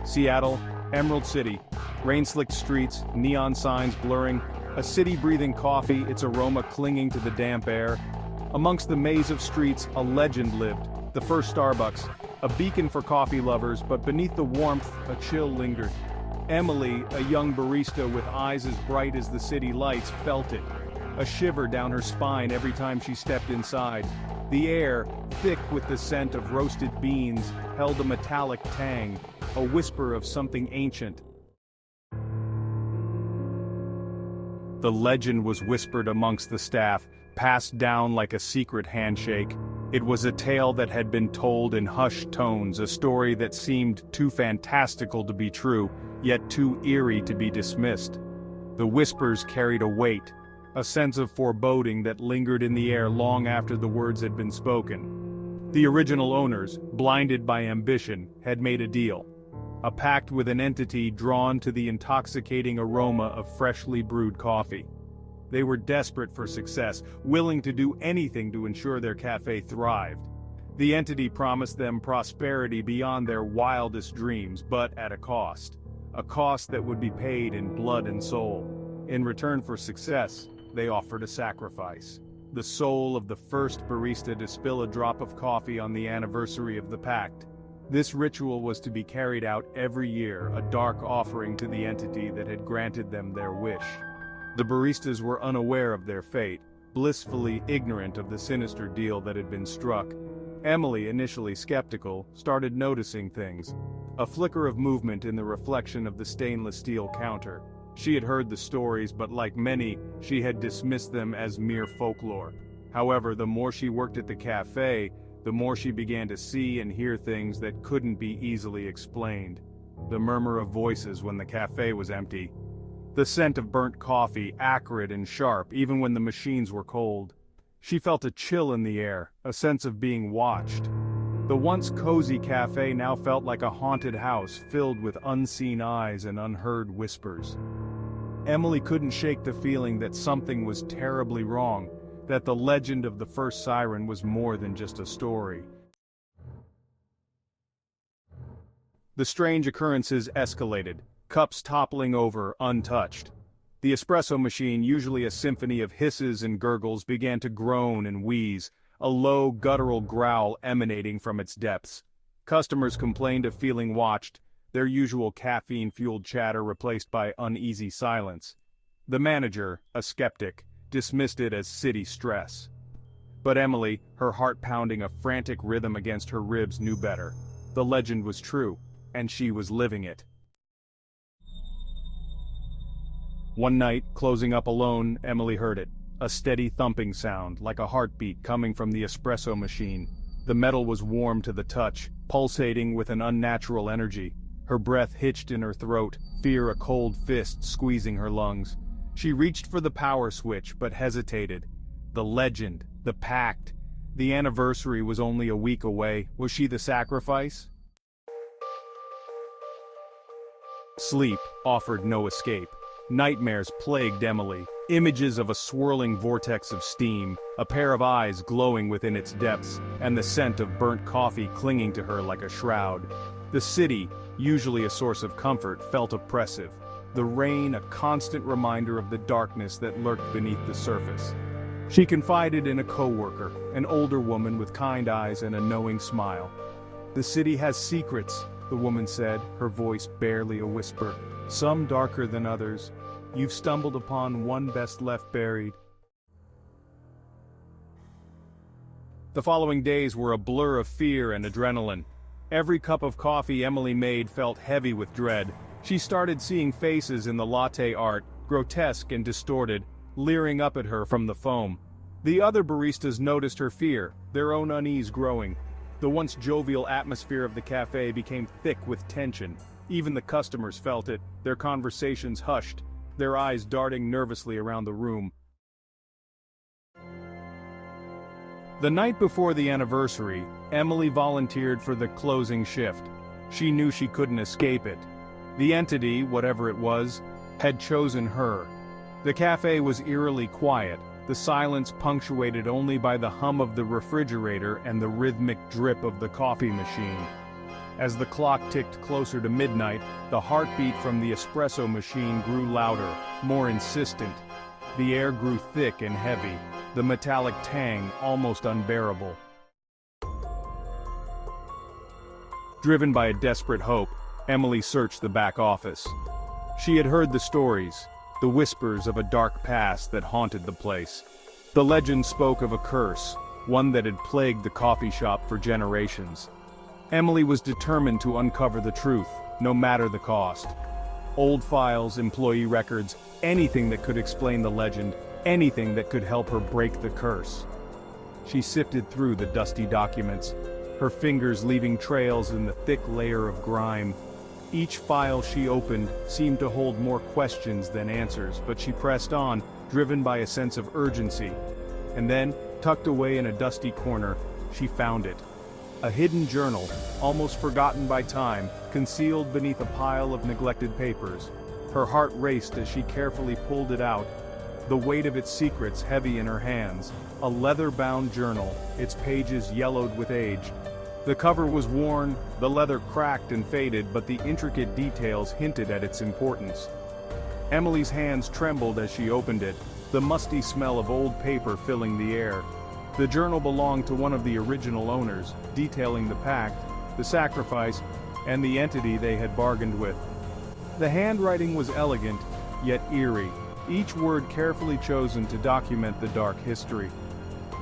Seattle, Emerald City. Rain-slicked streets, neon signs blurring, a city breathing coffee, its aroma clinging to the damp air. Amongst the maze of streets, a legend lived, the first Starbucks, a beacon for coffee lovers, but beneath the warmth, a chill lingered. Emily, a young barista with eyes as bright as the city lights, felt it. A shiver down her spine every time she stepped inside. The air, thick with the scent of roasted beans, held a metallic tang, a whisper of something ancient. The legend was whispered amongst the staff, passed down like a secret handshake. It was a tale that had been told in hushed tones, a story that seemed too fantastical to be true, yet too eerie to be dismissed. The whispers carried a weight, a sense of foreboding that lingered in the air long after the words had been spoken. The original owners, blinded by ambition, had made a deal. A pact with an entity drawn to the intoxicating aroma of freshly brewed coffee. They were desperate for success, willing to do anything to ensure their cafe thrived. The entity promised them prosperity beyond their wildest dreams, but at a cost that would be paid in blood and soul. In return for success, they offered a sacrifice. The soul of the first barista to spill a drop of coffee on the anniversary of the pact. This ritual was to be carried out every year, a dark offering to the entity that had granted them their wish. The baristas were unaware of their fate, blissfully ignorant of the sinister deal that had been struck. Emily, initially skeptical, started noticing things. A flicker of movement in the reflection of the stainless steel counter. She had heard the stories, but like many, she had dismissed them as mere folklore. However, the more she worked at the cafe, the more she began to see and hear things that couldn't be easily explained. The murmur of voices when the cafe was empty. The scent of burnt coffee, acrid and sharp, even when the machines were cold. She felt a chill in the air, a sense of being watched. The once cozy cafe now felt like a haunted house filled with unseen eyes and unheard whispers. Emily couldn't shake the feeling that something was terribly wrong, that the legend of the first Siren was more than just a story. The strange occurrences escalated, cups toppling over untouched. The espresso machine, usually a symphony of hisses and gurgles, began to groan and wheeze, a low guttural growl emanating from its depths. Customers complained of feeling watched, their usual caffeine-fueled chatter replaced by uneasy silence. The manager, a skeptic, dismissed it as city stress. But Emily, her heart pounding a frantic rhythm against her ribs, knew better. The legend was true, and she was living it. One night, closing up alone, Emily heard it. A steady thumping sound, like a heartbeat coming from the espresso machine. The metal was warm to the touch, pulsating with an unnatural energy. Her breath hitched in her throat, fear a cold fist squeezing her lungs. She reached for the power switch, but hesitated. The legend, the pact, the anniversary was only a week away. Was she the sacrifice? Sleep offered no escape. Nightmares plagued Emily. Images of a swirling vortex of steam, a pair of eyes glowing within its depths, and the scent of burnt coffee clinging to her like a shroud. The city, usually a source of comfort, felt oppressive. The rain a constant reminder of the darkness that lurked beneath the surface. She confided in a co-worker, an older woman with kind eyes and a knowing smile. "The city has secrets," the woman said, her voice barely a whisper. "Some darker than others. You've stumbled upon one best left buried." The following days were a blur of fear and adrenaline. Every cup of coffee Emily made felt heavy with dread. She started seeing faces in the latte art, grotesque and distorted, leering up at her from the foam. The other baristas noticed her fear, their own unease growing. The once jovial atmosphere of the cafe became thick with tension. Even the customers felt it, their conversations hushed, their eyes darting nervously around the room. The night before the anniversary, Emily volunteered for the closing shift. She knew she couldn't escape it. The entity, whatever it was, had chosen her. The cafe was eerily quiet, the silence punctuated only by the hum of the refrigerator and the rhythmic drip of the coffee machine. As the clock ticked closer to midnight, the heartbeat from the espresso machine grew louder, more insistent. The air grew thick and heavy, the metallic tang almost unbearable. Driven by a desperate hope, Emily searched the back office. She had heard the stories, the whispers of a dark past that haunted the place. The legend spoke of a curse, one that had plagued the coffee shop for generations. Emily was determined to uncover the truth, no matter the cost. Old files, employee records, anything that could explain the legend, anything that could help her break the curse. She sifted through the dusty documents, her fingers leaving trails in the thick layer of grime. Each file she opened seemed to hold more questions than answers, but she pressed on, driven by a sense of urgency. And then, tucked away in a dusty corner, she found it. A hidden journal, almost forgotten by time, concealed beneath a pile of neglected papers. Her heart raced as she carefully pulled it out, the weight of its secrets heavy in her hands. A leather-bound journal, its pages yellowed with age. The cover was worn, the leather cracked and faded, but the intricate details hinted at its importance. Emily's hands trembled as she opened it, the musty smell of old paper filling the air. The journal belonged to one of the original owners, detailing the pact, the sacrifice, and the entity they had bargained with. The handwriting was elegant, yet eerie, each word carefully chosen to document the dark history.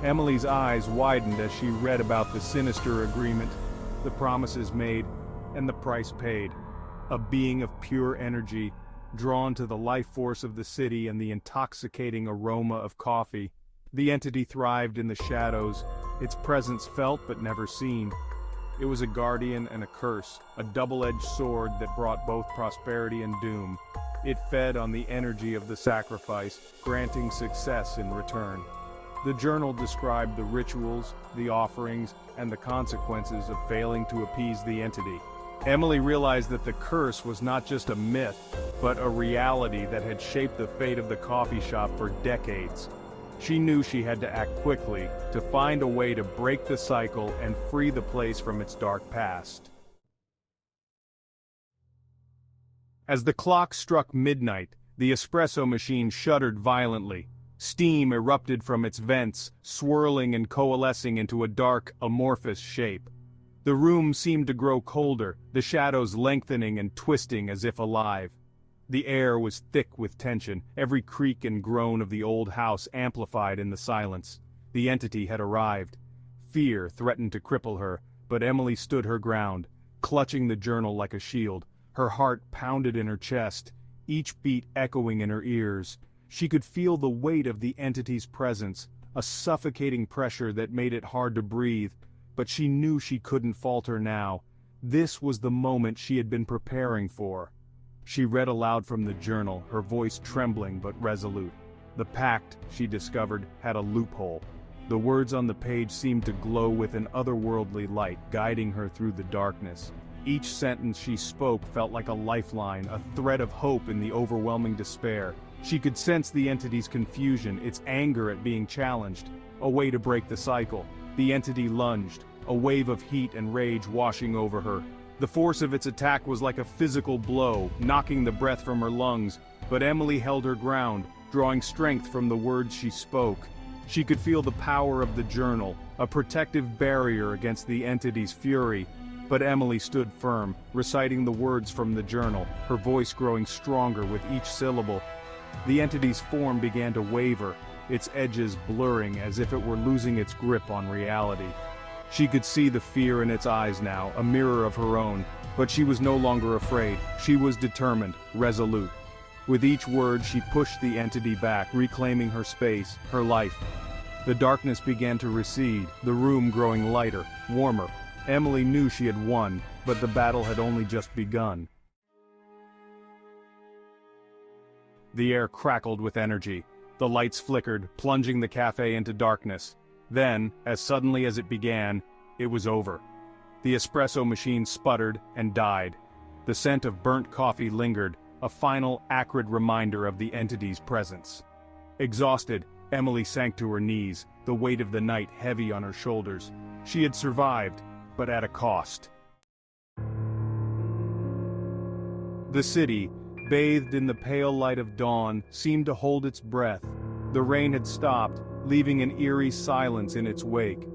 Emily's eyes widened as she read about the sinister agreement, the promises made, and the price paid. A being of pure energy, drawn to the life force of the city and the intoxicating aroma of coffee. The entity thrived in the shadows, its presence felt but never seen. It was a guardian and a curse, a double-edged sword that brought both prosperity and doom. It fed on the energy of the sacrifice, granting success in return. The journal described the rituals, the offerings, and the consequences of failing to appease the entity. Emily realized that the curse was not just a myth, but a reality that had shaped the fate of the coffee shop for decades. She knew she had to act quickly, to find a way to break the cycle and free the place from its dark past. As the clock struck midnight, the espresso machine shuddered violently. Steam erupted from its vents, swirling and coalescing into a dark, amorphous shape. The room seemed to grow colder, the shadows lengthening and twisting as if alive. The air was thick with tension, every creak and groan of the old house amplified in the silence. The entity had arrived. Fear threatened to cripple her, but Emily stood her ground, clutching the journal like a shield. Her heart pounded in her chest, each beat echoing in her ears. She could feel the weight of the entity's presence, a suffocating pressure that made it hard to breathe, but she knew she couldn't falter now. This was the moment she had been preparing for. She read aloud from the journal, her voice trembling but resolute. The pact, she discovered, had a loophole. The words on the page seemed to glow with an otherworldly light, guiding her through the darkness. Each sentence she spoke felt like a lifeline, a thread of hope in the overwhelming despair. She could sense the entity's confusion, its anger at being challenged. A way to break the cycle. The entity lunged, a wave of heat and rage washing over her. The force of its attack was like a physical blow, knocking the breath from her lungs, but Emily held her ground, drawing strength from the words she spoke. She could feel the power of the journal, a protective barrier against the entity's fury. But Emily stood firm, reciting the words from the journal, her voice growing stronger with each syllable. The entity's form began to waver, its edges blurring as if it were losing its grip on reality. She could see the fear in its eyes now, a mirror of her own, but she was no longer afraid. She was determined, resolute. With each word she pushed the entity back, reclaiming her space, her life. The darkness began to recede, the room growing lighter, warmer. Emily knew she had won, but the battle had only just begun. The air crackled with energy. The lights flickered, plunging the cafe into darkness. Then, as suddenly as it began, it was over. The espresso machine sputtered and died. The scent of burnt coffee lingered, a final, acrid reminder of the entity's presence. Exhausted, Emily sank to her knees, the weight of the night heavy on her shoulders. She had survived, but at a cost. The city, bathed in the pale light of dawn, seemed to hold its breath. The rain had stopped, leaving an eerie silence in its wake.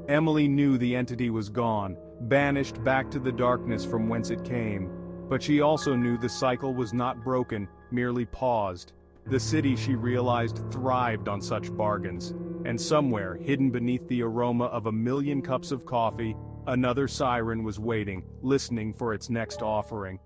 Emily knew the entity was gone, banished back to the darkness from whence it came. But she also knew the cycle was not broken, merely paused. The city, she realized, thrived on such bargains. And somewhere, hidden beneath the aroma of 1,000,000 cups of coffee, another siren was waiting, listening for its next offering.